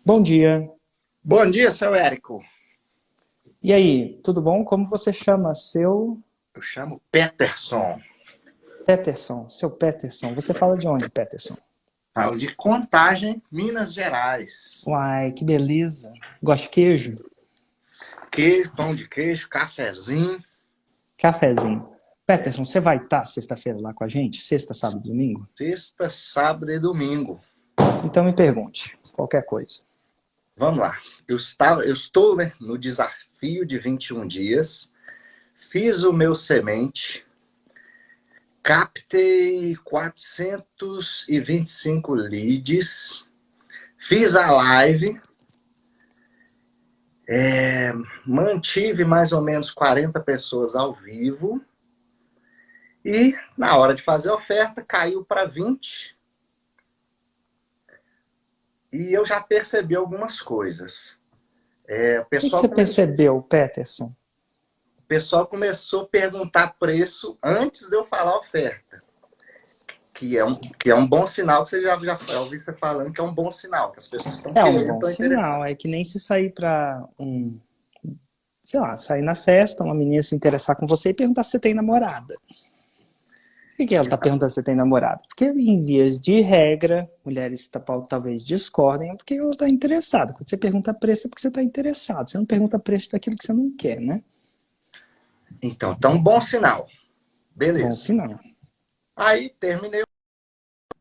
Bom dia. Bom dia, seu Érico. E aí, tudo bom? Como você chama? Seu Eu chamo Peterson. Peterson. Seu Peterson. Você fala de onde, Peterson? Falo de Contagem, Minas Gerais. Uai, que beleza. Gosta de queijo? Queijo, pão de queijo, cafezinho. Cafezinho. Peterson, você vai estar sexta-feira lá com a gente? Sexta, sábado, domingo? Sexta, sábado e domingo. Então me pergunte, qualquer coisa. Vamos lá. Eu estou, né, no desafio de 21 dias. Fiz o meu semente. Captei 425 leads. Fiz a live. Mantive mais ou menos 40 pessoas ao vivo. E na hora de fazer a oferta, caiu para 20. E eu já percebi algumas coisas. O O que pessoal você começou, percebeu, Peterson? o pessoal começou a perguntar preço antes de eu falar a oferta. Que é um bom sinal, que você já ouviu você falando que é um bom sinal, que as pessoas estão É um querendo, bom estão sinal. interessadas. É que nem se sair pra sei lá, sair na festa, uma menina se interessar com você e perguntar se você tem namorada. Por que ela está perguntando se você tem namorado? Porque, em vias de regra, mulheres talvez discordem, é porque ela está interessada. Quando você pergunta preço, é porque você está interessado. Você não pergunta preço daquilo que você não quer, né? Então, tá um bom sinal. Bom Beleza. sinal. Aí terminei,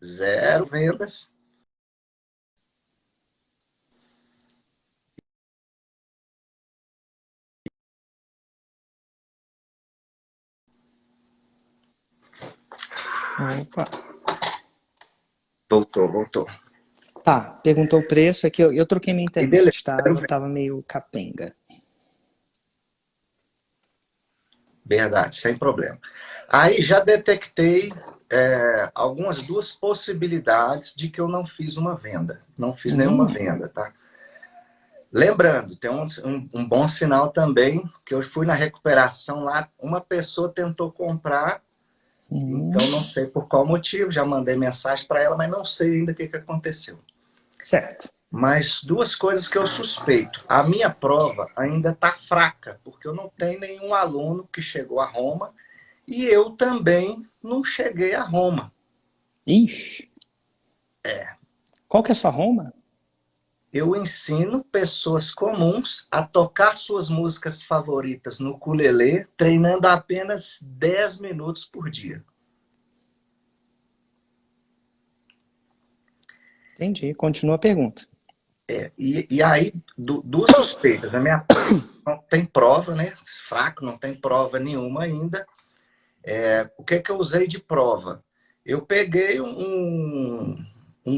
zero vendas. Opa. Voltou, voltou. Tá, perguntou o preço, é que eu troquei minha E beleza, internet, tá? zero Ela vendas. tava meio capenga. Verdade, sem problema. Aí já detectei algumas duas possibilidades de que eu não fiz uma venda. Não fiz nenhuma Hum, venda, tá? Lembrando, tem um bom sinal também, que eu fui na recuperação lá, uma pessoa tentou comprar, então não hum, sei por qual motivo, já mandei mensagem para ela, mas não sei ainda o que aconteceu. certo. Mas duas coisas que eu suspeito. A minha prova ainda está fraca, porque eu não tenho nenhum aluno que chegou a Roma e eu também não cheguei a Roma. Ixi. Qual que é a sua Roma? Eu ensino pessoas comuns a tocar suas músicas favoritas no ukulele, treinando apenas 10 minutos por dia. Entendi. Continua a pergunta. E aí, duas suspeitas. A minha não tem prova, né? Fraco, não tem prova nenhuma ainda. O que eu usei de prova? Eu peguei um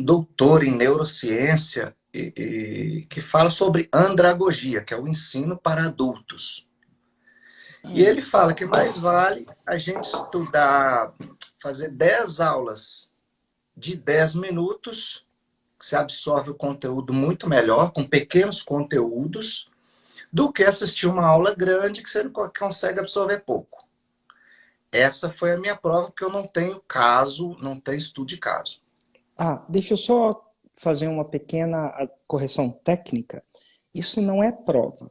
doutor em neurociência que fala sobre andragogia, que é o ensino para adultos. E ele fala que mais vale a gente estudar, fazer 10 aulas de 10 minutos, que se absorve o conteúdo muito melhor, com pequenos conteúdos, do que assistir uma aula grande que você não consegue absorver pouco. Essa foi a minha prova, porque eu não tenho caso, não tenho estudo de caso. Ah, deixa eu só fazer uma pequena correção técnica. Isso não é prova.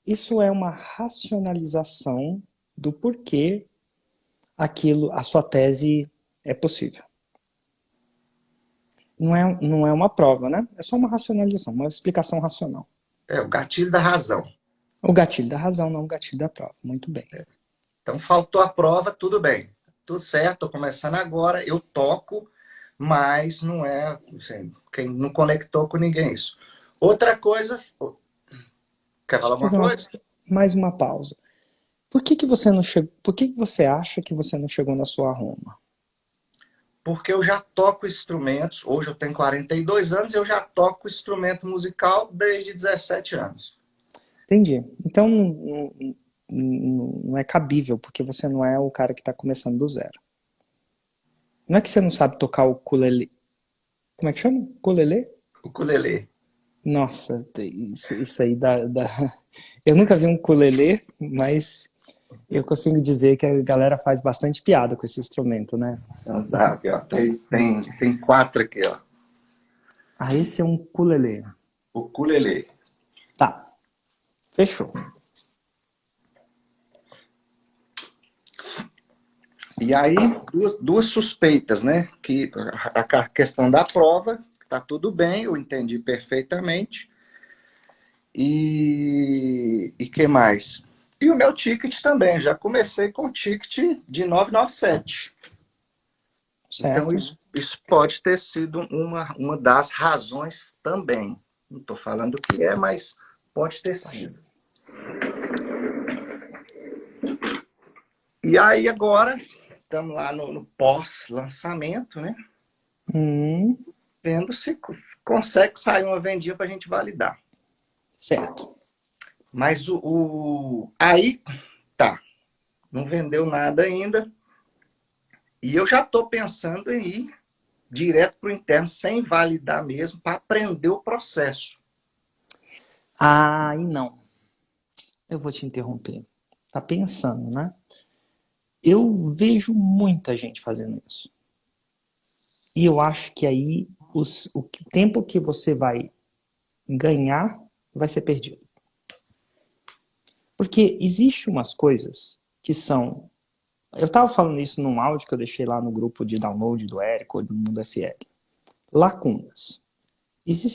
Isso é uma racionalização do porquê a sua tese é possível. Não é uma prova, né? É só uma racionalização, uma explicação racional. É o gatilho da razão. O gatilho da razão, não o gatilho da prova. Muito bem. Então, faltou a prova, tudo bem. Tudo certo, estou começando agora, eu toco, mas não é, assim, quem não conectou com ninguém isso. Outra coisa, quer Deixa falar eu alguma fazer coisa? mais uma pausa. Por que que você não chegou? Por que que você acha que você não chegou na sua Roma? Porque eu já toco instrumentos, hoje eu tenho 42 anos, eu já toco instrumento musical desde 17 anos. Entendi. Então não é cabível, porque você não é o cara que está começando do zero. Não é que você não sabe tocar o ukulele. Como é que chama? Ukulele? Ukulele. Nossa, isso aí dá. Eu nunca vi um ukulele, mas eu consigo dizer que a galera faz bastante piada com esse instrumento, né? Então, tá, aqui, ó, tem quatro aqui, ó. Ah, esse é um ukulele. Ukulele. Tá, fechou. E aí, duas suspeitas, né? Que a questão da prova, tá tudo bem, eu entendi perfeitamente. E que mais? E o meu ticket também, já comecei com o ticket de 997. Então, Certo? isso pode ter sido uma das razões também. Não estou falando o que é, mas pode ter sido. E aí, agora, estamos lá no pós-lançamento, né? Hum, Vendo se consegue sair uma vendinha para a gente validar. certo. Mas aí, tá, não vendeu nada ainda. E eu já estou pensando em ir direto para o interno, sem validar mesmo, para aprender o processo. Ah, e não. Eu vou te interromper. Tá pensando, né? Eu vejo muita gente fazendo isso. E eu acho que aí o tempo que você vai ganhar vai ser perdido. Porque existe umas coisas que são... Eu estava falando isso num áudio que eu deixei lá no grupo de download do Érico, do Mundo FL. Lacunas.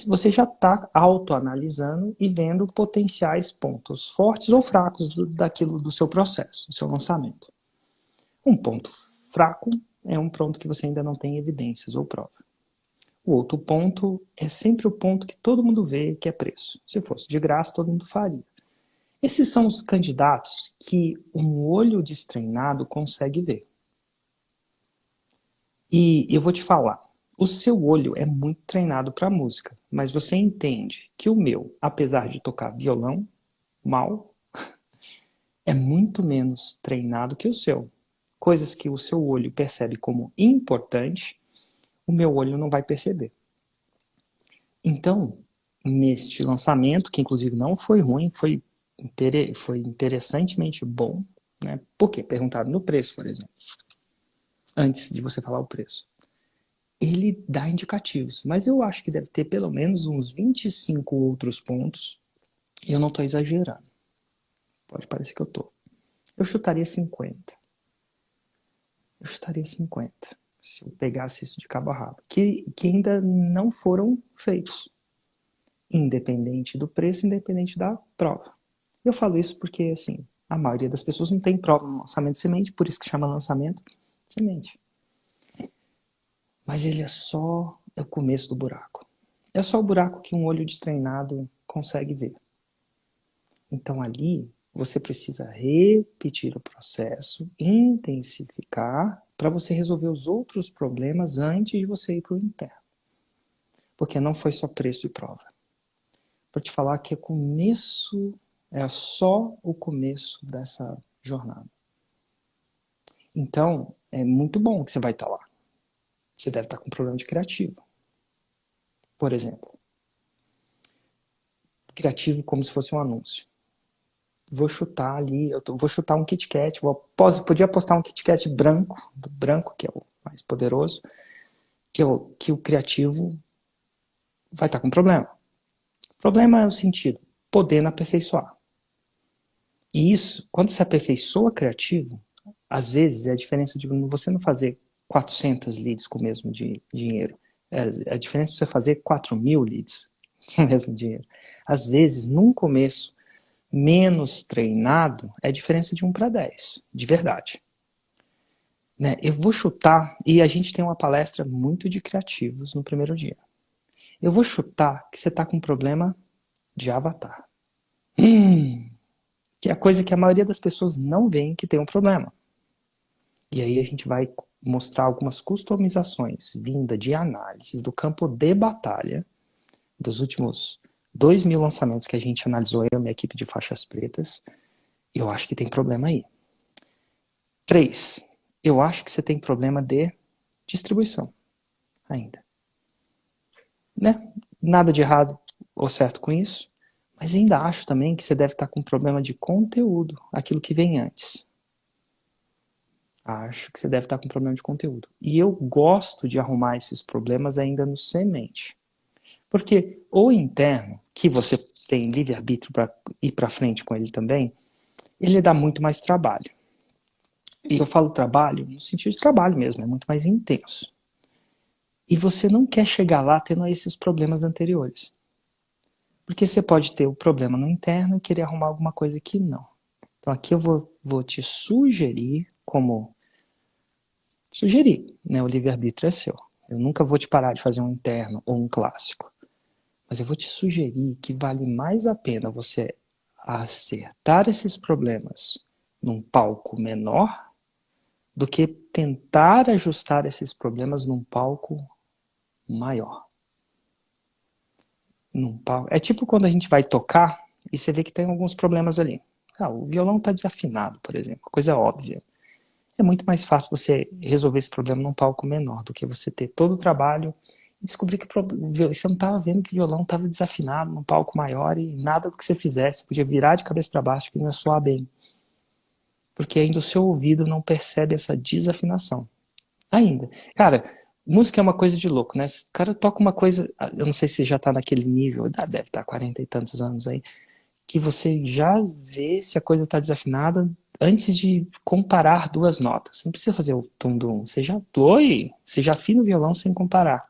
Você já está autoanalisando e vendo potenciais pontos fortes ou fracos daquilo do seu processo, do seu lançamento. Um ponto fraco é um ponto que você ainda não tem evidências ou prova. O outro ponto é sempre o ponto que todo mundo vê, que é preço. Se fosse de graça, todo mundo faria. Esses são os candidatos que um olho destreinado consegue ver. E eu vou te falar, o seu olho é muito treinado para música, mas você entende que o meu, apesar de tocar violão mal, é muito menos treinado que o seu. Coisas que o seu olho percebe como importante, o meu olho não vai perceber. Então, neste lançamento, que inclusive não foi ruim, foi interessantemente bom, né? Por quê? Perguntaram no preço, por exemplo, antes de você falar o preço. Ele dá indicativos, mas eu acho que deve ter pelo menos uns 25 outros pontos, e eu não estou exagerando. Pode parecer que eu estou. Eu chutaria 50. Eu chutaria 50, se eu pegasse isso de cabo a rabo, que ainda não foram feitos. Independente do preço, independente da prova. Eu falo isso porque, assim, a maioria das pessoas não tem prova no lançamento de semente, por isso que chama lançamento de semente. Mas ele é só o começo do buraco. É só o buraco que um olho destreinado consegue ver. Então ali você precisa repetir o processo, intensificar, para você resolver os outros problemas antes de você ir para o interno. Porque não foi só preço e prova. Para te falar que é só o começo dessa jornada. Então, é muito bom que você vai estar lá. Você deve estar com problema de criativo. Por exemplo. Criativo como se fosse um anúncio. Vou chutar ali, vou chutar um Kit Kat, podia postar um Kit Kat branco, que é o mais poderoso, que o criativo vai estar com problema. O problema é o sentido, podendo aperfeiçoar. E isso, quando se aperfeiçoa criativo, às vezes é a diferença de você não fazer 400 leads com o mesmo dinheiro. É a diferença de você fazer 4.000 leads com o mesmo dinheiro. Às vezes, num começo menos treinado, é a diferença de 1 para 10, de verdade. Né? Eu vou chutar, e a gente tem uma palestra muito de criativos no primeiro dia. Eu vou chutar que você está com um problema de avatar. Que é a coisa que a maioria das pessoas não vê que tem um problema. E aí a gente vai mostrar algumas customizações vinda de análises do campo de batalha dos últimos 2.000 lançamentos que a gente analisou, eu e a minha equipe de faixas pretas. Eu acho que tem problema aí. 3. Eu acho que você tem problema de distribuição ainda. Né? Nada de errado ou certo com isso, mas ainda acho também que você deve estar com problema de conteúdo, aquilo que vem antes. Acho que você deve estar com problema de conteúdo. E eu gosto de arrumar esses problemas ainda no semente. Porque o interno, que você tem livre-arbítrio para ir para frente com ele também, ele dá muito mais trabalho. E eu falo trabalho no sentido de trabalho mesmo, é muito mais intenso. E você não quer chegar lá tendo esses problemas anteriores. Porque você pode ter o problema no interno e querer arrumar alguma coisa que não. Então aqui eu vou te sugerir como... Sugerir, né? O livre-arbítrio é seu. Eu nunca vou te parar de fazer um interno ou um clássico. Mas eu vou te sugerir que vale mais a pena você acertar esses problemas num palco menor do que tentar ajustar esses problemas num palco maior. É tipo quando a gente vai tocar e você vê que tem alguns problemas ali. O violão está desafinado, por exemplo, coisa óbvia. É muito mais fácil você resolver esse problema num palco menor do que você ter todo o trabalho e descobrir que você não estava vendo que o violão estava desafinado num palco maior e nada do que você fizesse podia virar de cabeça para baixo que não ia soar bem. Porque ainda o seu ouvido não percebe essa desafinação. Ainda. Cara, música é uma coisa de louco, né? O cara toca uma coisa, eu não sei se já tá naquele nível, deve estar 40 e tantos anos aí, que você já vê se a coisa tá desafinada antes de comparar duas notas. Você não precisa fazer o tum-dum, você já afina o violão sem comparar.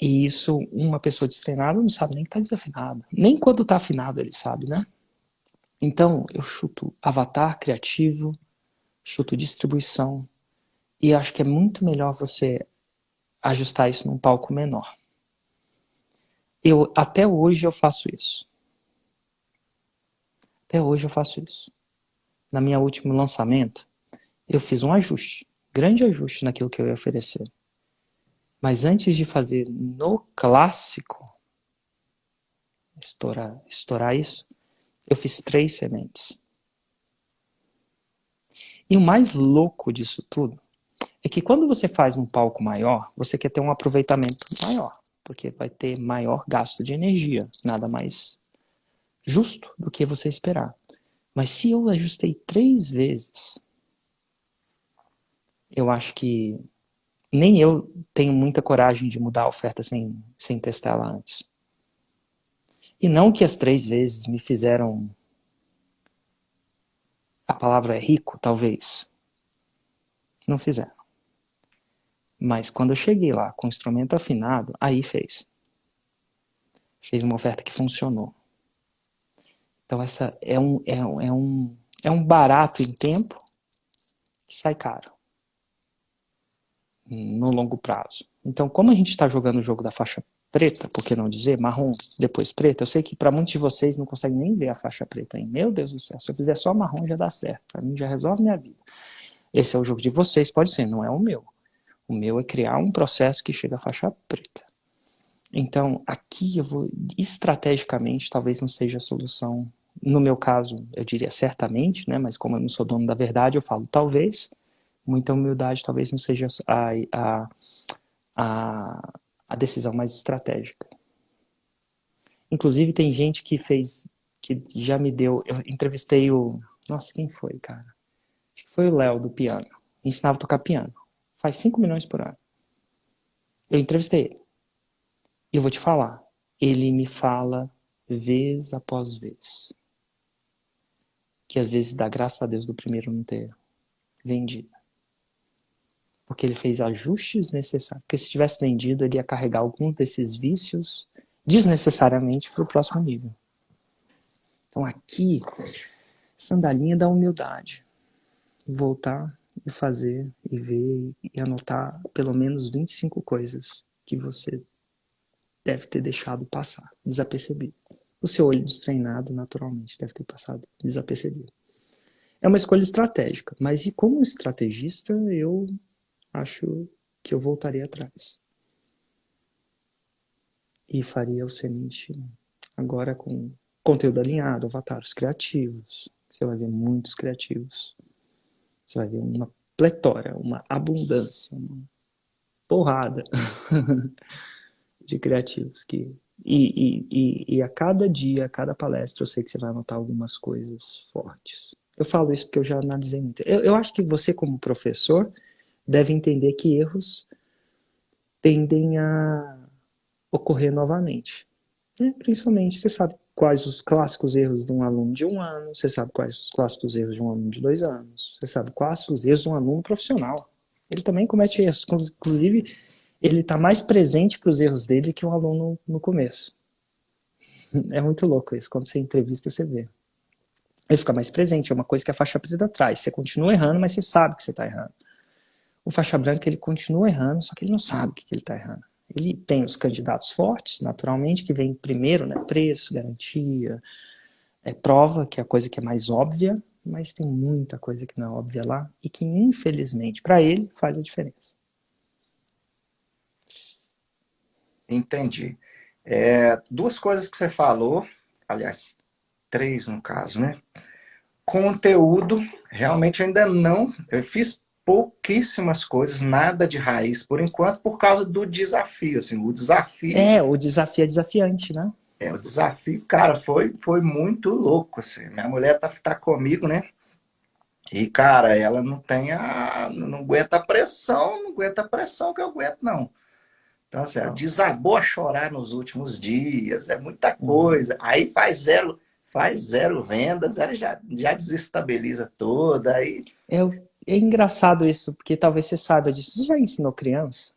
E isso, uma pessoa destreinada não sabe nem que tá desafinado. Nem quando tá afinado ele sabe, né? Então, eu chuto avatar criativo, chuto distribuição, e acho que é muito melhor você ajustar isso num palco menor. Até hoje eu faço isso. Até hoje eu faço isso. Na minha último lançamento, eu fiz um ajuste, grande ajuste naquilo que eu ia oferecer. Mas antes de fazer no clássico, estourar isso, eu fiz 3 sementes. E o mais louco disso tudo é que quando você faz um palco maior, você quer ter um aproveitamento maior, porque vai ter maior gasto de energia, nada mais justo do que você esperar. Mas se eu ajustei 3 vezes, eu acho que nem eu tenho muita coragem de mudar a oferta sem testar ela antes. E não que as 3 vezes me fizeram... A palavra é rico, talvez. Não fizeram. Mas quando eu cheguei lá com o instrumento afinado, aí fez. Fez uma oferta que funcionou. Então essa é um barato em tempo que sai caro no longo prazo. Então, como a gente está jogando o jogo da faixa preta, por que não dizer, marrom, depois preta, eu sei que para muitos de vocês não conseguem nem ver a faixa preta aí. Meu Deus do céu, se eu fizer só marrom já dá certo. Para mim já resolve minha vida. Esse é o jogo de vocês, pode ser, não é o meu. O meu é criar um processo que chega à faixa preta. Então, aqui eu vou, estrategicamente, talvez não seja a solução. No meu caso, eu diria certamente, né? Mas como eu não sou dono da verdade, eu falo talvez. Muita humildade talvez não seja a decisão mais estratégica. Inclusive, tem gente que já me deu... Eu entrevistei o... Nossa, quem foi, cara? Acho que foi o Léo do piano. Ensinava a tocar piano. Faz 5 milhões por ano. Eu entrevistei ele. E eu vou te falar. Ele me fala vez após vez. Que às vezes dá graças a Deus do primeiro não ter vendido. Porque ele fez ajustes necessários. Porque se tivesse vendido, ele ia carregar alguns desses vícios desnecessariamente para o próximo nível. Então aqui, sandalinha da humildade. Voltar e fazer, e ver, e anotar pelo menos 25 coisas que você deve ter deixado passar, desapercebido. O seu olho destreinado, naturalmente, deve ter passado desapercebido. É uma escolha estratégica, mas e como estrategista, eu acho que eu voltaria atrás. E faria o semente agora com conteúdo alinhado, avatares criativos. Você vai ver muitos criativos. Você vai ver uma pletora, uma abundância, uma porrada de criativos. E a cada dia, a cada palestra, eu sei que você vai anotar algumas coisas fortes. Eu falo isso porque eu já analisei muito. Eu acho que você, como professor, deve entender que erros tendem a ocorrer novamente. Principalmente, você sabe quais os clássicos erros de um aluno de 1 ano, você sabe quais os clássicos erros de um aluno de 2 anos, você sabe quais os erros de um aluno profissional. Ele também comete erros, inclusive ele está mais presente para os erros dele que um aluno no começo. É muito louco isso, quando você entrevista você vê. Ele fica mais presente, é uma coisa que a faixa preta traz. Você continua errando, mas você sabe que você está errando. O faixa branca, ele continua errando, só que ele não sabe o que ele está errando. Ele tem os candidatos fortes, naturalmente, que vem primeiro, né? Preço, garantia, prova, que é a coisa que é mais óbvia, mas tem muita coisa que não é óbvia lá e que, infelizmente, para ele, faz a diferença. Entendi. Duas coisas que você falou, aliás, três no caso, né? Conteúdo, realmente ainda não. Eu fiz pouquíssimas coisas, nada de raiz por enquanto, por causa do desafio. Assim, o desafio. O desafio é desafiante, né? O desafio, cara, foi muito louco. Assim. Minha mulher tá comigo, né? E, cara, ela não aguenta a pressão, não aguenta a pressão que eu aguento, não. Então, assim, ela desabou a chorar nos últimos dias, é muita coisa. Aí faz zero vendas, ela já desestabiliza toda. Aí... É engraçado isso, porque talvez você saiba disso. Você já ensinou criança?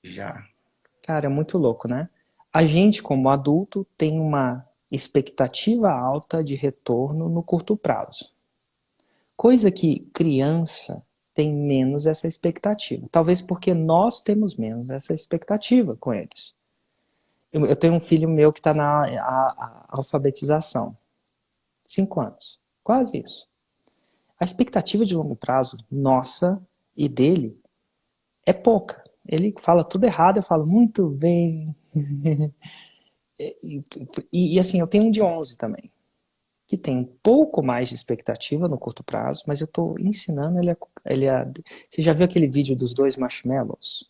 Já. Cara, é muito louco, né? A gente, como adulto, tem uma expectativa alta de retorno no curto prazo. Coisa que criança tem menos essa expectativa. Talvez porque nós temos menos essa expectativa com eles. Eu tenho um filho meu que está na alfabetização. 5 anos. Quase isso. A expectativa de longo prazo, nossa e dele, é pouca. Ele fala tudo errado, eu falo, muito bem. E assim, eu tenho um de 11 também, que tem um pouco mais de expectativa no curto prazo, mas eu estou ensinando ele a... Você já viu aquele vídeo dos 2 marshmallows?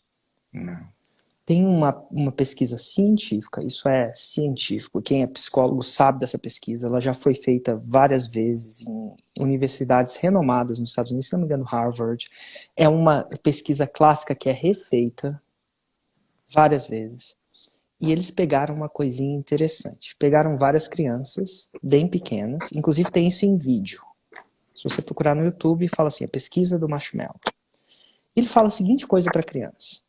Não. Tem uma pesquisa científica, isso é científico, quem é psicólogo sabe dessa pesquisa, ela já foi feita várias vezes em universidades renomadas nos Estados Unidos, se não me engano, Harvard. É uma pesquisa clássica que é refeita várias vezes. E eles pegaram uma coisinha interessante. Pegaram várias crianças, bem pequenas, inclusive tem isso em vídeo. Se você procurar no YouTube, fala assim, a pesquisa do marshmallow. Ele fala a seguinte coisa para a criança.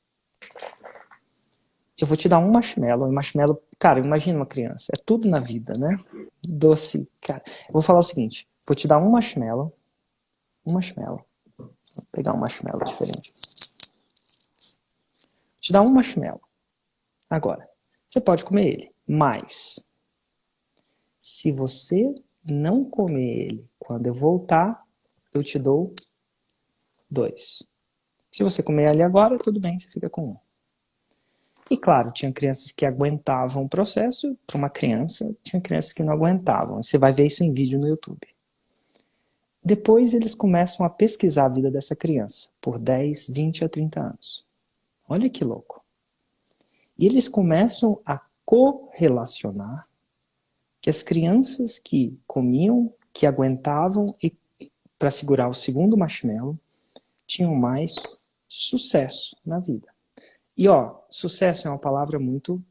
Eu vou te dar um marshmallow, e marshmallow, cara, imagina uma criança, é tudo na vida, né? Doce, cara. Eu vou falar o seguinte, vou te dar um marshmallow, vou pegar um marshmallow diferente. Vou te dar um marshmallow. Agora, você pode comer ele, mas se você não comer ele quando eu voltar, eu te dou 2. Se você comer ele agora, tudo bem, você fica com 1. E claro, tinha crianças que aguentavam o processo, para uma criança, tinha crianças que não aguentavam. Você vai ver isso em vídeo no YouTube. Depois eles começam a pesquisar a vida dessa criança, por 10, 20 a 30 anos. Olha que louco. E eles começam a correlacionar que as crianças que comiam, que aguentavam para segurar o segundo marshmallow, tinham mais sucesso na vida. E sucesso é uma palavra muito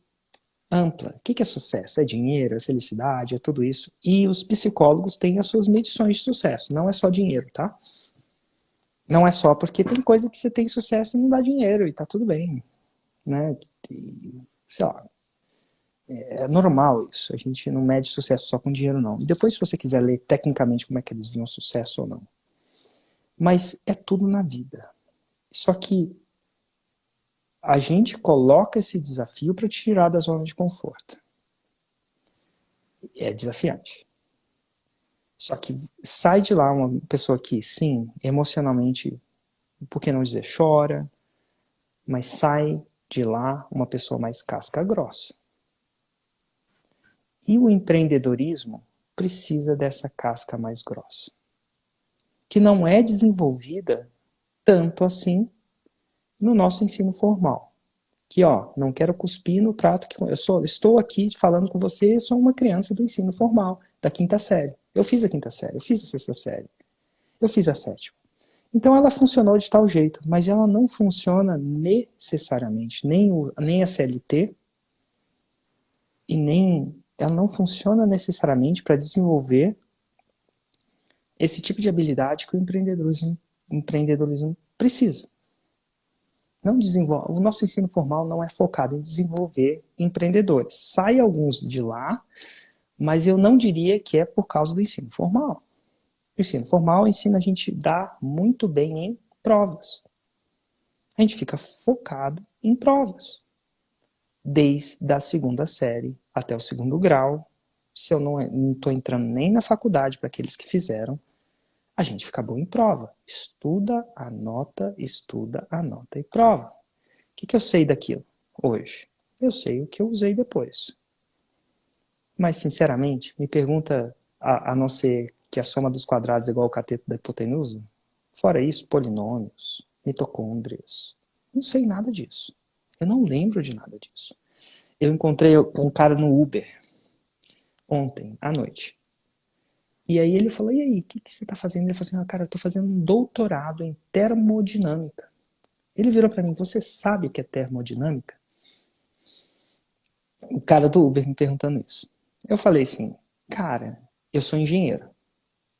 ampla. O que é sucesso? É dinheiro, é felicidade, é tudo isso. E os psicólogos têm as suas medições de sucesso. Não é só dinheiro, tá? Não é só porque tem coisa que você tem sucesso e não dá dinheiro e tá tudo bem, né? E, sei lá, é normal isso. A gente não mede sucesso só com dinheiro, não. E depois, se você quiser ler tecnicamente como é que eles viam sucesso ou não. Mas é tudo na vida. Só que a gente coloca esse desafio para te tirar da zona de conforto. É desafiante. Só que sai de lá uma pessoa que, sim, emocionalmente, por que não dizer, chora, mas sai de lá uma pessoa mais casca grossa. E o empreendedorismo precisa dessa casca mais grossa, que não é desenvolvida tanto assim no nosso ensino formal. Que, não quero cuspir no prato que estou aqui falando com você, sou uma criança do ensino formal, da 5ª série. Eu fiz a 5ª série, eu fiz a 6ª série, eu fiz a 7ª. Então ela funcionou de tal jeito, mas ela não funciona necessariamente, nem a CLT, e nem ela não funciona necessariamente para desenvolver esse tipo de habilidade que o empreendedorismo precisa. Não desenvolve, o nosso ensino formal não é focado em desenvolver empreendedores. Sai alguns de lá, mas eu não diria que é por causa do ensino formal. O ensino formal ensina a gente a dar muito bem em provas. A gente fica focado em provas. Desde a segunda série até o segundo grau. Se eu não estou entrando nem na faculdade para aqueles que fizeram, a gente fica bom em prova. Estuda, anota e prova. O que eu sei daquilo hoje? Eu sei o que eu usei depois. Mas, sinceramente, me pergunta, a não ser que a soma dos quadrados é igual ao cateto da hipotenusa? Fora isso, polinômios, mitocôndrias. Não sei nada disso. Eu não lembro de nada disso. Eu encontrei um cara no Uber ontem, à noite. E aí ele falou, e aí, o que você está fazendo? Ele falou assim, cara, eu estou fazendo um doutorado em termodinâmica. Ele virou para mim, você sabe o que é termodinâmica? O cara do Uber me perguntando isso. Eu falei assim, cara, eu sou engenheiro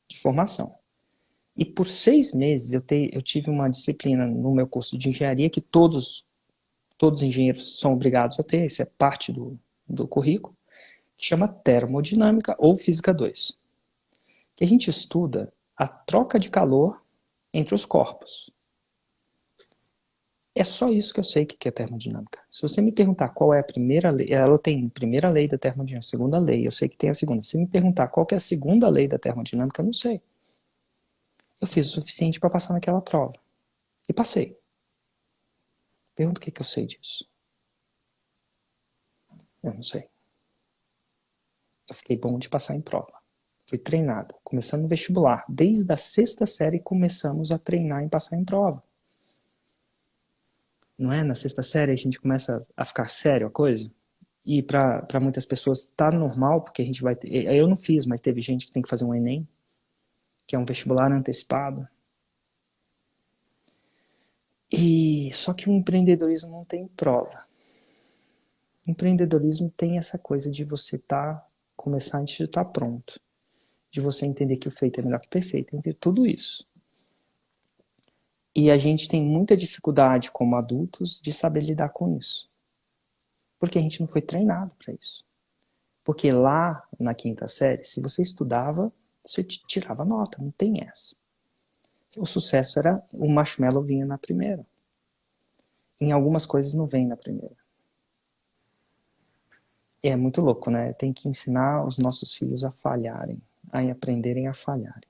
de formação. E por 6 meses eu tive uma disciplina no meu curso de engenharia que todos os engenheiros são obrigados a ter, isso é parte do currículo, que chama termodinâmica ou física 2. Que a gente estuda a troca de calor entre os corpos. É só isso que eu sei que é termodinâmica. Se você me perguntar qual é a primeira lei, ela tem a primeira lei da termodinâmica, a segunda lei, eu sei que tem a segunda. Se me perguntar qual que é a segunda lei da termodinâmica, eu não sei. Eu fiz o suficiente para passar naquela prova. E passei. Pergunta o que eu sei disso. Eu não sei. Eu fiquei bom de passar em prova. Fui treinado. Começando no vestibular. Desde a 6ª série começamos a treinar em passar em prova. Não é? Na 6ª série a gente começa a ficar sério a coisa. E para muitas pessoas tá normal, porque a gente vai ter... Eu não fiz, mas teve gente que tem que fazer um Enem, que é um vestibular antecipado. E só que o empreendedorismo não tem prova. O empreendedorismo tem essa coisa de você começar antes de estar pronto. De você entender que o feito é melhor que o perfeito, entender tudo isso. E a gente tem muita dificuldade como adultos de saber lidar com isso. Porque a gente não foi treinado para isso. Porque lá na 5ª série, se você estudava, você tirava nota, não tem essa. O sucesso era, o marshmallow vinha na primeira. Em algumas coisas não vem na primeira. É muito louco, né? Tem que ensinar os nossos filhos a falharem, a aprenderem a falharem.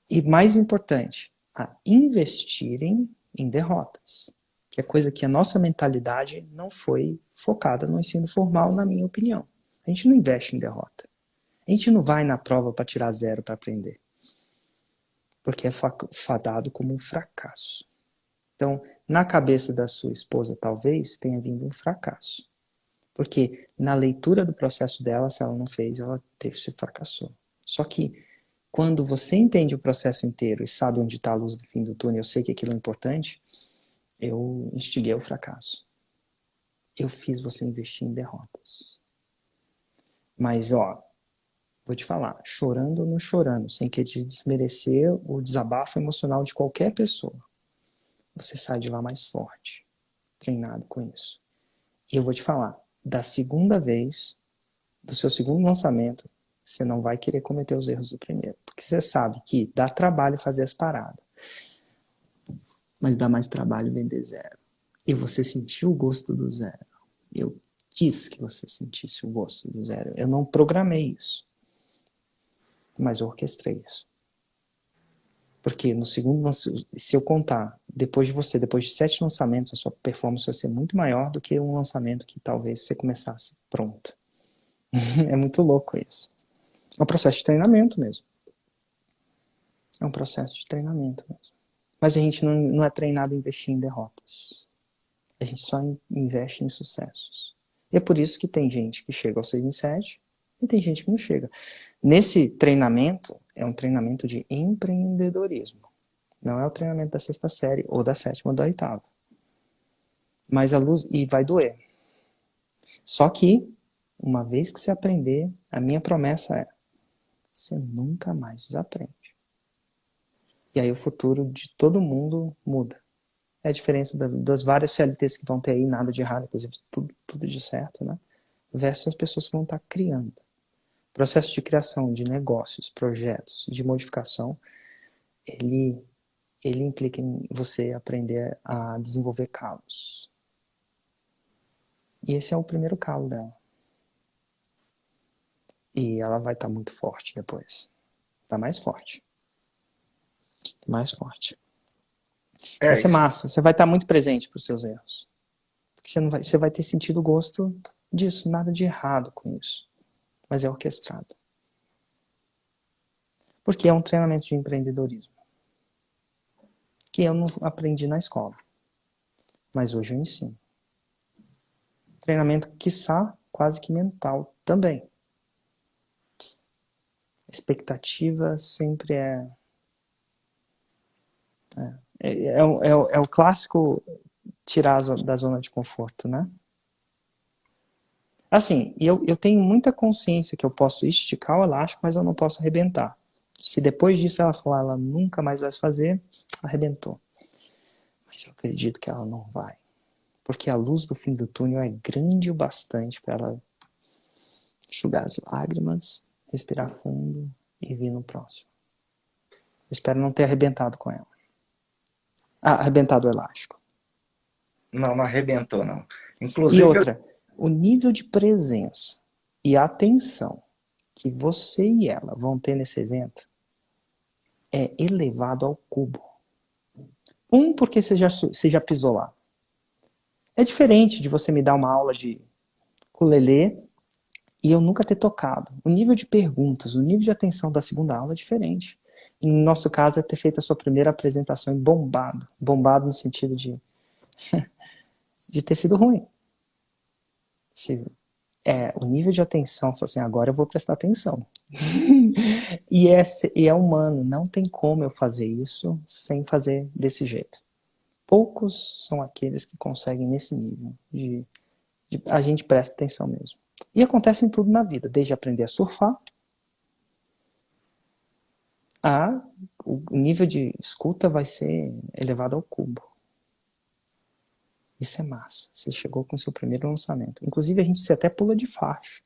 E mais importante, a investirem em derrotas. Que é coisa que a nossa mentalidade não foi focada no ensino formal, na minha opinião. A gente não investe em derrota. A gente não vai na prova para tirar 0 para aprender. Porque é fadado como um fracasso. Então, na cabeça da sua esposa, talvez tenha vindo um fracasso. Porque na leitura do processo dela, se ela não fez, ela se fracassou. Só que quando você entende o processo inteiro e sabe onde está a luz do fim do túnel, eu sei que aquilo é importante, eu instiguei o fracasso. Eu fiz você investir em derrotas. Mas, vou te falar, chorando ou não chorando, sem querer desmerecer o desabafo emocional de qualquer pessoa, você sai de lá mais forte, treinado com isso. E eu vou te falar, da segunda vez, do seu segundo lançamento, você não vai querer cometer os erros do primeiro. Porque você sabe que dá trabalho fazer as paradas. Mas dá mais trabalho vender 0. E você sentiu o gosto do 0. Eu quis que você sentisse o gosto do 0. Eu não programei isso. Mas eu orquestrei isso. Porque no segundo, se eu contar, depois de 7 lançamentos, a sua performance vai ser muito maior do que um lançamento que talvez você começasse pronto. É muito louco isso. É um processo de treinamento mesmo. É um processo de treinamento mesmo. Mas a gente não é treinado a investir em derrotas. A gente só investe em sucessos. E é por isso que tem gente que chega ao 6 em 7 e tem gente que não chega. Nesse treinamento, é um treinamento de empreendedorismo. Não é o treinamento da 6ª série, ou da 7ª ou da 8ª. Mas a luz... E vai doer. Só que Uma vez que você aprender, a minha promessa é, você nunca mais desaprende. E aí o futuro de todo mundo muda. É a diferença das várias CLTs que vão ter aí, nada de errado, inclusive tudo de certo, né? Versus as pessoas que vão estar criando. O processo de criação de negócios, projetos, de modificação, ele implica em você aprender a desenvolver calos. E esse é o primeiro calo dela. E ela vai estar muito forte depois. Vai mais forte. Mais forte. Vai ser Isso. massa. Você vai estar muito presente para os seus erros. Porque você vai ter sentido o gosto disso. Nada de errado com isso. Mas é orquestrado. Porque é um treinamento de empreendedorismo. Que eu não aprendi na escola. Mas hoje eu ensino. Treinamento, quiçá, quase que mental também. A expectativa sempre é o clássico tirar da zona de conforto, né? Assim, eu tenho muita consciência que eu posso esticar o elástico, mas eu não posso arrebentar. Se depois disso ela falar, ela nunca mais vai fazer, arrebentou. Mas eu acredito que ela não vai. Porque a luz do fim do túnel é grande o bastante para ela enxugar as lágrimas, respirar fundo e vir no próximo. Eu espero não ter arrebentado com ela. Arrebentado o elástico. Não, não arrebentou, não. E Inclusive, outra, o nível de presença e atenção que você e ela vão ter nesse evento é elevado ao cubo. Porque você já pisou lá. É diferente de você me dar uma aula de ukulele e eu nunca ter tocado. O nível de perguntas, o nível de atenção da segunda aula é diferente. No nosso caso, é ter feito a sua primeira apresentação e bombado. Bombado no sentido de ter sido ruim. O nível de atenção, assim, agora eu vou prestar atenção. e é humano, não tem como eu fazer isso sem fazer desse jeito. Poucos são aqueles que conseguem nesse nível a gente presta atenção mesmo. E acontece em tudo na vida, desde aprender a surfar, o nível de escuta vai ser elevado ao cubo. Isso é massa. Você chegou com o seu primeiro lançamento. Inclusive, a gente até pula de faixa.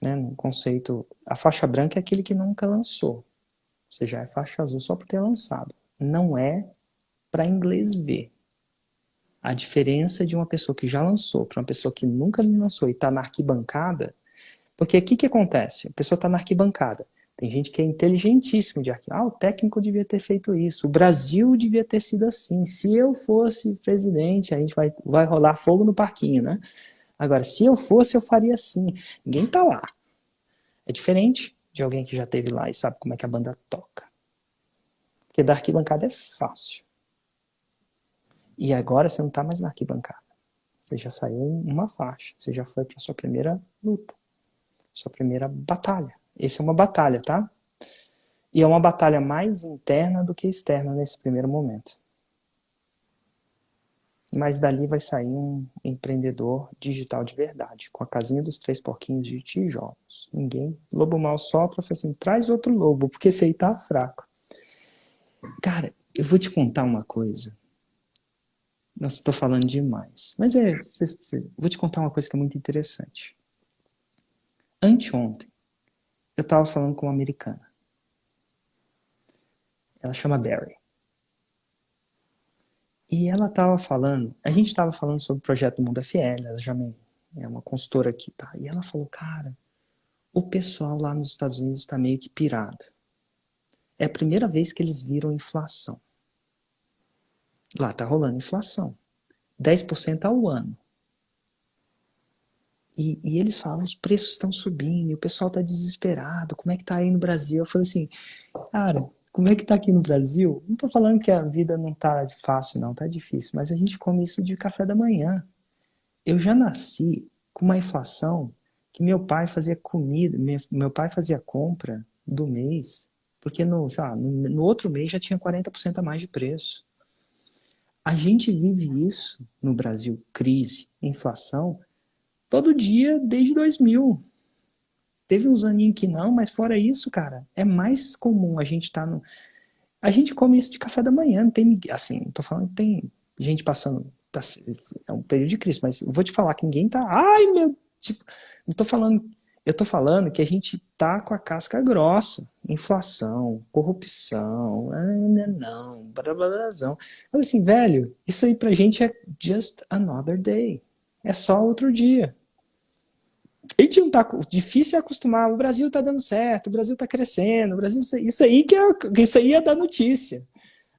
Né? No conceito, a faixa branca é aquele que nunca lançou. Você já é faixa azul só por ter lançado. Não é para inglês ver. A diferença de uma pessoa que já lançou para uma pessoa que nunca lançou e está na arquibancada, porque o que acontece? A pessoa está na arquibancada. Tem gente que é inteligentíssimo de arquibancada. O técnico devia ter feito isso. O Brasil devia ter sido assim. Se eu fosse presidente, a gente vai rolar fogo no parquinho, né? Agora, se eu fosse, eu faria assim. Ninguém está lá. É diferente de alguém que já esteve lá e sabe como é que a banda toca. Porque da arquibancada é fácil. E agora você não está mais na arquibancada. Você já saiu uma faixa. Você já foi para sua primeira luta. Sua primeira batalha. Essa é uma batalha, tá? E é uma batalha mais interna do que externa nesse primeiro momento. Mas dali vai sair um empreendedor digital de verdade, com a casinha dos 3 porquinhos de tijolos. Ninguém, lobo mal sopra, fala assim, traz outro lobo, porque esse aí tá fraco. Cara, eu vou te contar uma coisa. Nossa, estou falando demais. Mas vou te contar uma coisa que é muito interessante. Anteontem, eu estava falando com uma americana. Ela chama Barry. E ela estava falando, a gente estava falando sobre o projeto do Mundo FL, ela já é uma consultora aqui, tá? E ela falou, cara, o pessoal lá nos Estados Unidos está meio que pirado. É a primeira vez que eles viram inflação. Lá tá rolando inflação. 10% ao ano. E eles falam, os preços estão subindo, e o pessoal tá desesperado, como é que tá aí no Brasil? Eu falei assim, cara, como é que tá aqui no Brasil? Não tô falando que a vida não tá fácil, não, tá difícil, mas a gente come isso de café da manhã. Eu já nasci com uma inflação que meu pai fazia comida, meu pai fazia compra do mês, porque no outro mês já tinha 40% a mais de preço. A gente vive isso no Brasil, crise, inflação, Todo dia, desde 2000. Teve uns aninhos que não, mas fora isso, cara, é mais comum a gente estar no... A gente come isso de café da manhã, não tem ninguém... Assim, tô falando que tem gente passando... É um período de crise, mas eu vou te falar que ninguém tá... Ai, meu... Tipo, não tô falando... Eu tô falando que a gente tá com a casca grossa. Inflação, corrupção, não, blá, blá, blá. Mas assim, velho, isso aí pra gente é just another day. É só outro dia. A gente não tá... Difícil é acostumar. O Brasil tá dando certo, o Brasil tá crescendo, o Brasil... Isso aí é da notícia.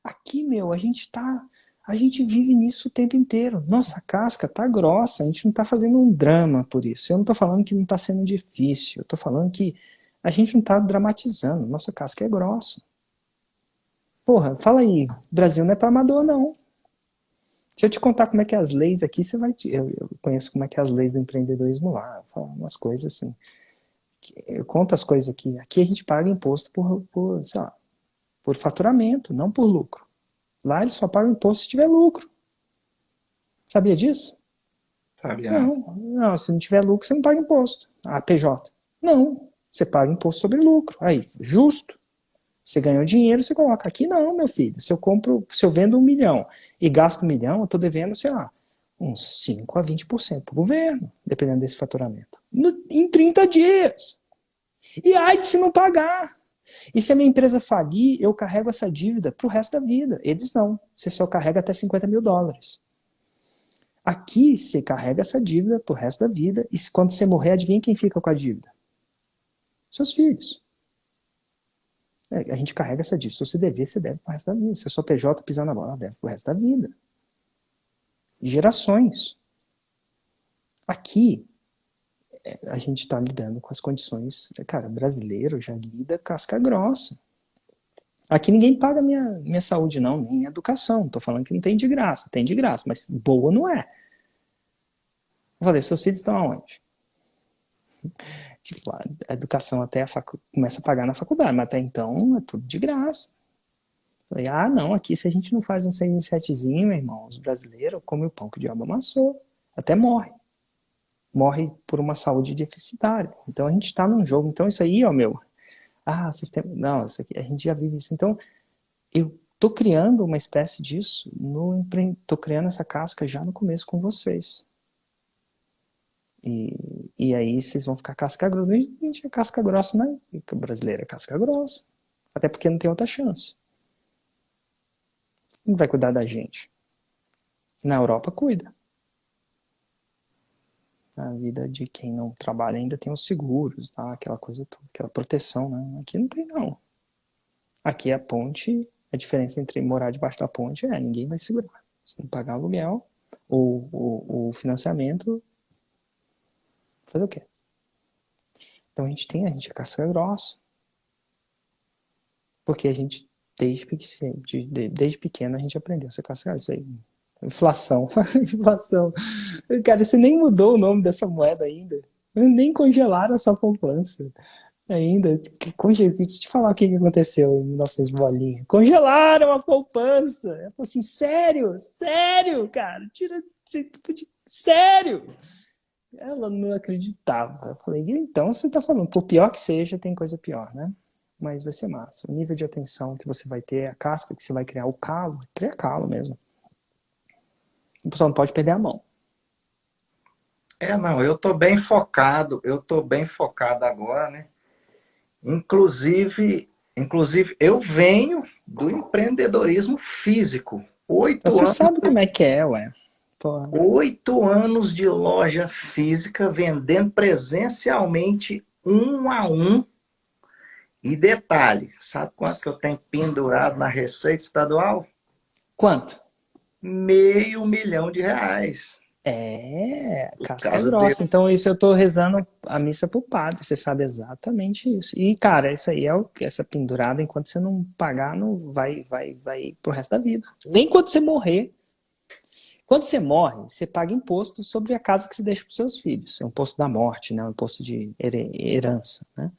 Aqui, meu, a gente vive nisso o tempo inteiro. Nossa casca tá grossa, a gente não tá fazendo um drama por isso. Eu não tô falando que não tá sendo difícil, eu tô falando que a gente não tá dramatizando. Nossa casca é grossa. Porra, fala aí, Brasil não é pra amador, não. Se eu te contar como é que é as leis aqui, você vai... Eu conheço como é que é as leis do empreendedorismo lá. Eu falo umas coisas assim. Eu conto as coisas aqui. Aqui a gente paga imposto sei lá, por faturamento, não por lucro. Lá eles só pagam imposto se tiver lucro. Sabia disso? Sabia não. Não, se não tiver lucro, você não paga imposto. A PJ. Não, você paga imposto sobre lucro. Aí, justo. Você ganhou dinheiro, você coloca. Aqui não, meu filho. Se eu vendo 1 milhão e gasto 1 milhão, eu estou devendo, sei lá, uns 5 a 20% para o governo, dependendo desse faturamento. Em 30 dias. E ai de se não pagar. E se a minha empresa falir, eu carrego essa dívida para o resto da vida. Eles não. Você só carrega até US$ 50.000. Aqui, você carrega essa dívida pro resto da vida, e quando você morrer, adivinha quem fica com a dívida? Seus filhos. A gente carrega essa dívida. Se você dever, você deve pro resto da vida. Se a sua PJ pisar na bola, deve pro resto da vida. Gerações. Aqui, a gente está lidando com as condições... Cara, brasileiro já lida casca grossa. Aqui ninguém paga minha saúde, não, nem educação. Tô falando que não tem de graça. Tem de graça, mas boa não é. Eu falei, seus filhos estão aonde? Tipo, a educação até começa a pagar na faculdade, mas até então é tudo de graça. Falei, não, aqui se a gente não faz um 6 em 7zinho, meu irmão, os brasileiros comem o pão que o diabo amassou. Até morre. Morre por uma saúde deficitária. Então a gente está num jogo. Então isso aí, ó, meu... sistema... Não, isso aqui, a gente já vive isso. Então, eu tô criando uma espécie disso, tô criando essa casca já no começo com vocês. E aí vocês vão ficar casca grossa. A gente é casca grossa, né? O brasileiro é casca grossa. Até porque não tem outra chance. Não vai cuidar da gente. Na Europa, cuida. A vida de quem não trabalha ainda tem os seguros, tá? Aquela coisa toda, aquela proteção, né? Aqui não tem, não. Aqui a ponte, a diferença entre morar debaixo da ponte ninguém vai segurar. Se não pagar aluguel ou o financiamento, fazer o quê? Então a gente é casca grossa. Porque a gente, desde pequeno, a gente aprendeu a ser casca grossa. Isso aí. Inflação. Inflação. Cara, você nem mudou o nome dessa moeda ainda. Nem congelaram a sua poupança ainda. Deixa eu te falar o que aconteceu em 1900 bolinha. Congelaram a poupança. Eu falei assim, sério? Sério, cara? Sério? Ela não acreditava. Eu falei, então você tá falando, por pior que seja, tem coisa pior, né? Mas vai ser massa. O nível de atenção que você vai ter, a casca que você vai criar, o calo, cria calo mesmo. O pessoal não pode perder a mão. Não, eu tô bem focado agora, né? Inclusive, eu venho do empreendedorismo físico. Você sabe como é que é, ué. Porra. 8 anos de loja física, vendendo presencialmente 1 a 1. E detalhe, sabe quanto que eu tenho pendurado na Receita Estadual? Quanto? R$ 500.000. Casca grossa. Então isso eu tô rezando a missa pro padre, você sabe exatamente isso. E, cara, isso aí essa pendurada, enquanto você não pagar, não vai pro resto da vida. Nem quando você morrer. Quando você morre, você paga imposto sobre a casa que você deixa pros seus filhos. É um imposto da morte, né? Um imposto de herança, né?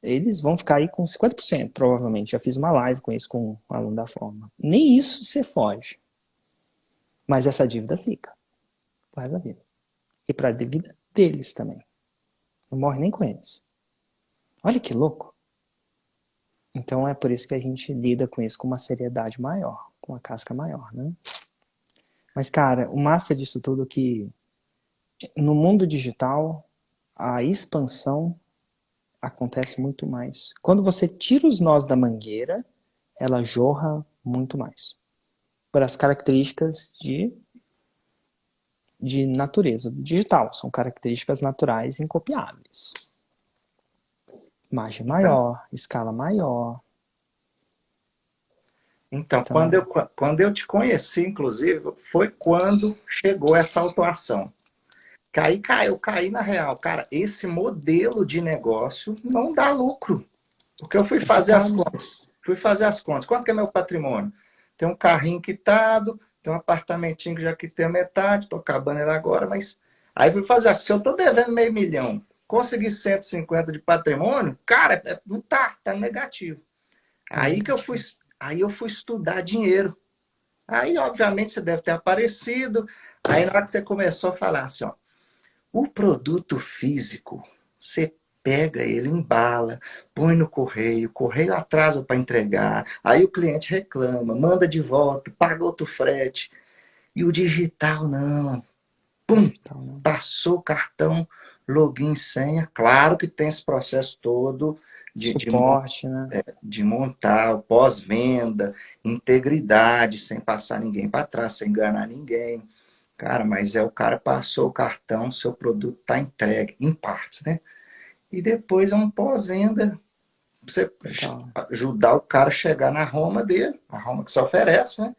Eles vão ficar aí com 50%, provavelmente. Já fiz uma live com isso com um aluno da forma. Nem isso você foge. Mas essa dívida fica. Pro resto da vida. E para deles também. Não morre nem com eles. Olha que louco. Então é por isso que a gente lida com isso com uma seriedade maior, com uma casca maior, né? Mas, cara, o massa disso tudo é que no mundo digital, a expansão acontece muito mais. Quando você tira os nós da mangueira, ela jorra muito mais. Por as características de natureza digital. São características naturais incopiáveis. Margem maior, escala maior. Então, quando eu te conheci, inclusive, foi quando chegou essa autuação. Eu caí na real. Cara, esse modelo de negócio não dá lucro. Porque eu fui fazer as contas. Quanto que é meu patrimônio? Tem um carrinho quitado, tem um apartamentinho que já quitei a metade, estou acabando ele agora, mas... Aí fui fazer, se eu estou devendo meio milhão, consegui 150 de patrimônio, cara, não tá negativo. Aí eu fui estudar dinheiro. Aí, obviamente, você deve ter aparecido. Aí, na hora que você começou a falar assim, ó, o produto físico, você pega ele, embala, põe no correio, o correio atrasa para entregar, aí o cliente reclama, manda de volta, paga outro frete. E o digital não. Pum! Passou o cartão, login, senha. Claro que tem esse processo todo suporte, né? De montar o pós-venda, integridade, sem passar ninguém para trás, sem enganar ninguém. Cara, mas o cara passou o cartão, seu produto está entregue, em partes, né? E depois é um pós-venda, você ajudar o cara a chegar na Roma dele, a Roma que se oferece, né?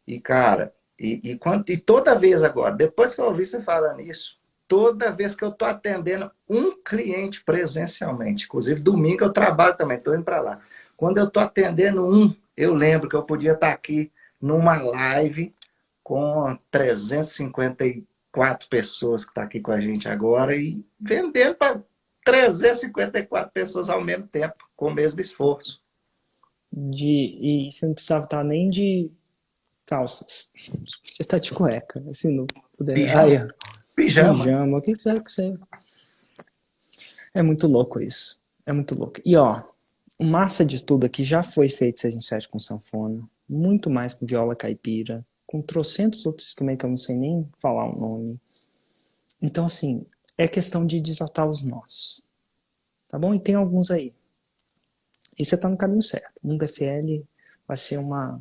E, cara, e toda vez agora, depois que eu ouvi você falando isso, toda vez que eu estou atendendo um cliente presencialmente, inclusive domingo eu trabalho também, estou indo para lá. Quando eu estou atendendo eu lembro que eu podia estar aqui numa live com 354 pessoas que estão aqui com a gente agora e vendendo para 354 pessoas ao mesmo tempo, com o mesmo esforço. E você não precisava estar nem de calças. Você está de cueca, se não puder. Pijama. Pijama, o que quiser que você... É muito louco isso. É muito louco. E ó, massa de tudo aqui já foi feito 6 em 7 com sanfona, muito mais com viola caipira, com trocentos outros instrumentos que eu não sei nem falar o nome. Então, assim, é questão de desatar os nós. Tá bom? E tem alguns aí. E você tá no caminho certo. Mundo FL vai ser uma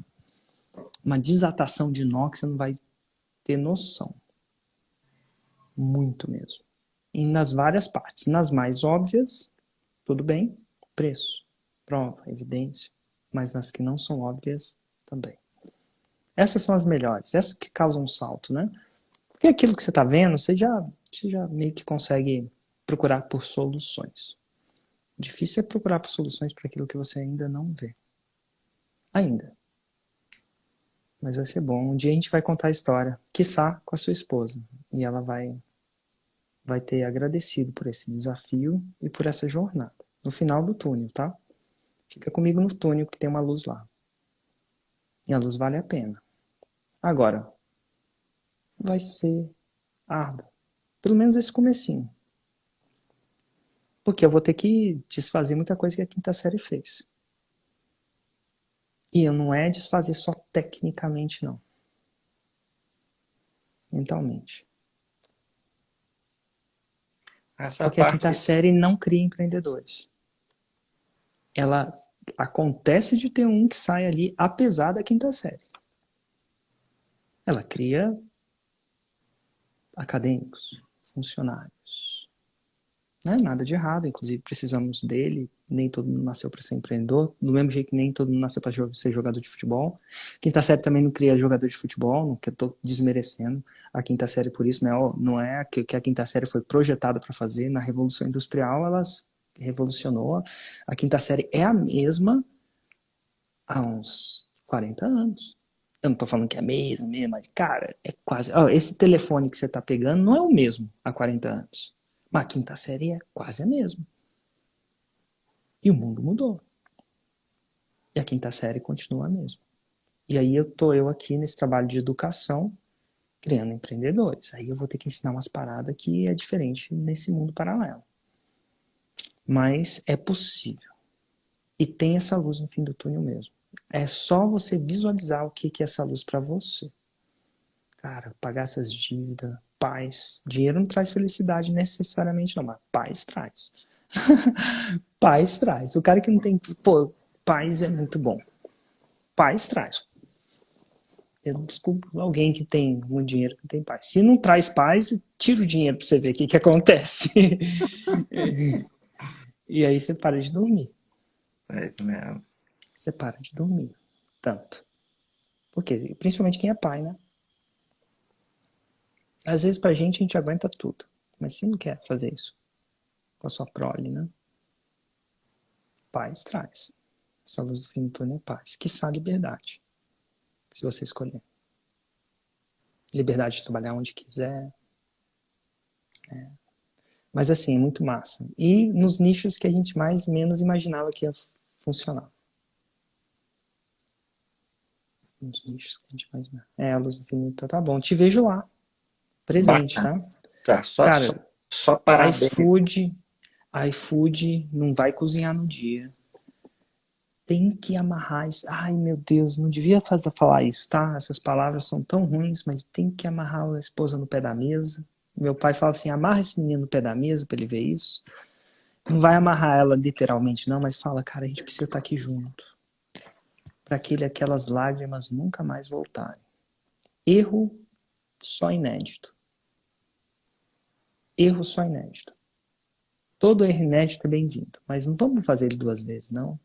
desatação de nó que você não vai ter noção. Muito mesmo. E nas várias partes. Nas mais óbvias, tudo bem, preço, prova, evidência. Mas nas que não são óbvias, também. Essas são as melhores. Essas que causam um salto, né? Porque aquilo que você está vendo, você já meio que consegue procurar por soluções. Difícil é procurar por soluções para aquilo que você ainda não vê. Ainda. Mas vai ser bom. Um dia a gente vai contar a história, quiçá com a sua esposa. E ela vai ter agradecido por esse desafio e por essa jornada. No final do túnel, tá? Fica comigo no túnel que tem uma luz lá. E a luz vale a pena. Agora, vai ser árduo. Pelo menos esse comecinho. Porque eu vou ter que desfazer muita coisa que a quinta série fez. E não é desfazer só tecnicamente, não. Mentalmente. Porque a quinta série não cria empreendedores. Ela acontece de ter um que sai ali, apesar da quinta série. Ela cria acadêmicos, funcionários. Não é nada de errado, inclusive precisamos dele. Nem todo mundo nasceu para ser empreendedor, do mesmo jeito que nem todo mundo nasceu para ser jogador de futebol. Quinta série também não cria jogador de futebol, não que eu estou desmerecendo a quinta série por isso, não é o que a quinta série foi projetada para fazer. Na Revolução Industrial, elas revolucionou. A quinta série é a mesma há uns 40 anos. Eu não tô falando que é a mesma, mas, cara, é quase... esse telefone que você tá pegando não é o mesmo há 40 anos. Mas a quinta série é quase a mesma. E o mundo mudou. E a quinta série continua a mesma. E aí eu aqui nesse trabalho de educação, criando empreendedores. Aí eu vou ter que ensinar umas paradas que é diferente nesse mundo paralelo. Mas é possível. E tem essa luz no fim do túnel mesmo. É só você visualizar o que é essa luz para você. Cara, pagar essas dívidas, paz. Dinheiro não traz felicidade necessariamente, não, mas paz traz. Paz traz. O cara que não tem. Pô, paz é muito bom. Paz traz. Eu desculpo alguém que tem muito dinheiro que tem paz. Se não traz paz, tira o dinheiro pra você ver o que acontece. E aí você para de dormir. É isso mesmo. Você para de dormir. Tanto. Porque, principalmente quem é pai, né? Às vezes pra gente a gente aguenta tudo. Mas você não quer fazer isso com a sua prole, né? Paz traz. Essa luz do fim do túnel é paz. Quiçá liberdade. Se você escolher. Liberdade de trabalhar onde quiser. Mas assim, é muito massa. E nos nichos que a gente mais menos imaginava que ia funcionar. Nos nichos que a gente mais... a luz do fim, então tá bom. Te vejo lá. Presente, Bacana. tá? Tá, Cara, só parabéns. iFood não vai cozinhar no dia. Tem que amarrar isso. Ai, meu Deus, não devia falar isso, tá? Essas palavras são tão ruins, mas tem que amarrar a esposa no pé da mesa. Meu pai fala assim, amarra esse menino no pé da mesa pra ele ver isso. Não vai amarrar ela literalmente, não, mas fala, cara, a gente precisa estar aqui junto. Para aquelas lágrimas nunca mais voltarem. Erro só inédito. Erro só inédito. Todo erro inédito é bem-vindo, mas não vamos fazer ele 2 vezes, não.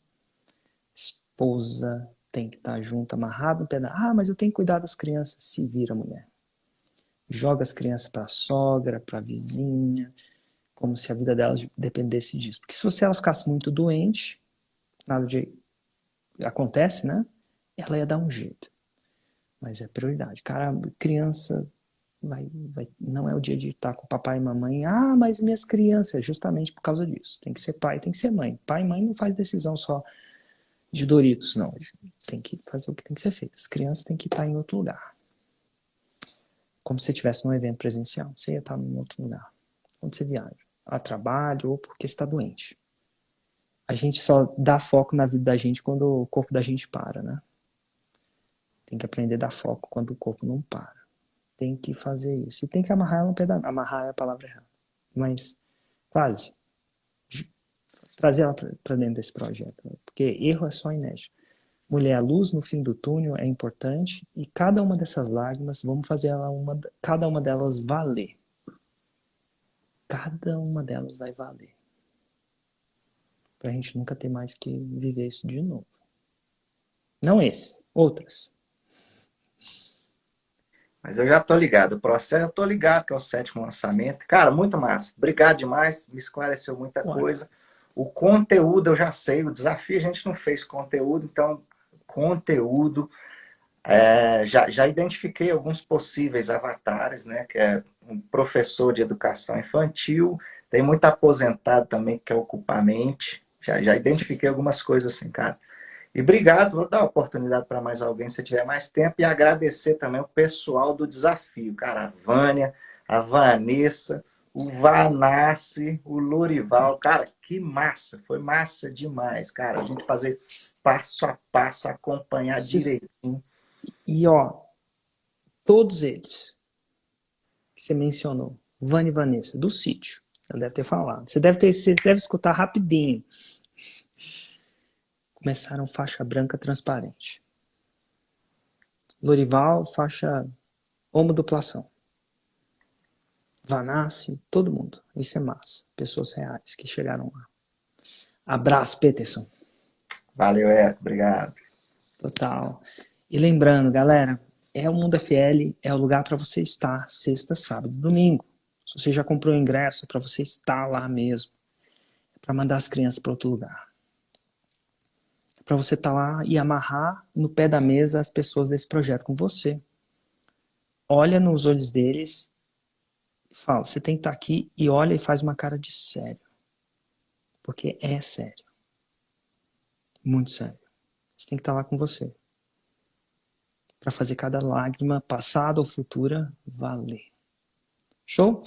Esposa tem que estar junto, amarrado no pé da... Ah, mas eu tenho que cuidar das crianças. Se vira, mulher. Joga as crianças para a sogra, para a vizinha, como se a vida delas dependesse disso. Porque se ela ficasse muito doente, nada de... acontece, né? Ela ia dar um jeito. Mas é prioridade. Cara, criança não é o dia de estar com papai e mamãe. Ah, mas minhas crianças, é justamente por causa disso. Tem que ser pai, tem que ser mãe. Pai e mãe não faz decisão só de Doritos, não. Tem que fazer o que tem que ser feito. As crianças têm que estar em outro lugar. Como se você estivesse num evento presencial. Você ia estar em outro lugar. Onde você viaja. A trabalho ou porque você está doente. A gente só dá foco na vida da gente quando o corpo da gente para, né? Tem que aprender a dar foco quando o corpo não para. Tem que fazer isso. E tem que amarrar ela um pedaço. Amarrar é a palavra errada. Mas quase. Trazer ela para dentro desse projeto. Porque erro é só inédito. Mulher, a luz no fim do túnel é importante e cada uma dessas lágrimas, vamos fazer cada uma delas valer. Cada uma delas vai valer. Pra gente nunca ter mais que viver isso de novo. Não esse, outras. Mas eu já tô ligado. O processo, eu tô ligado que é o 7º lançamento. Cara, muito massa. Obrigado demais. Me esclareceu muita Ué, coisa. O conteúdo eu já sei. O desafio a gente não fez conteúdo, então conteúdo. Já identifiquei alguns possíveis avatares, né? Que é um professor de educação infantil. Tem muito aposentado também que quer ocupar a mente. Já identifiquei algumas coisas assim, cara. E obrigado, vou dar a oportunidade para mais alguém se tiver mais tempo e agradecer também o pessoal do desafio, cara, a Vânia, a Vanessa, o Vanassi, o Lorival, cara, que massa, foi massa demais, cara, a gente fazer passo a passo, acompanhar direitinho. e ó, todos eles que você mencionou, Vânia e Vanessa, do sítio, ela deve ter falado. Você deve escutar rapidinho. Começaram faixa branca transparente. Lorival, faixa homoduplação. Vanassi, todo mundo. Isso é massa. Pessoas reais que chegaram lá. Abraço, Peterson. Valeu, Érico, obrigado. Total. E lembrando, galera, o Mundo FL é o lugar para você estar sexta, sábado, domingo. Se você já comprou o ingresso, é para você estar lá mesmo. É para mandar as crianças para outro lugar. É para você estar lá e amarrar no pé da mesa as pessoas desse projeto com você. Olha nos olhos deles e fala, você tem que estar aqui e olha e faz uma cara de sério. Porque é sério. Muito sério. Você tem que estar lá com você. para fazer cada lágrima, passada ou futura, valer. Show?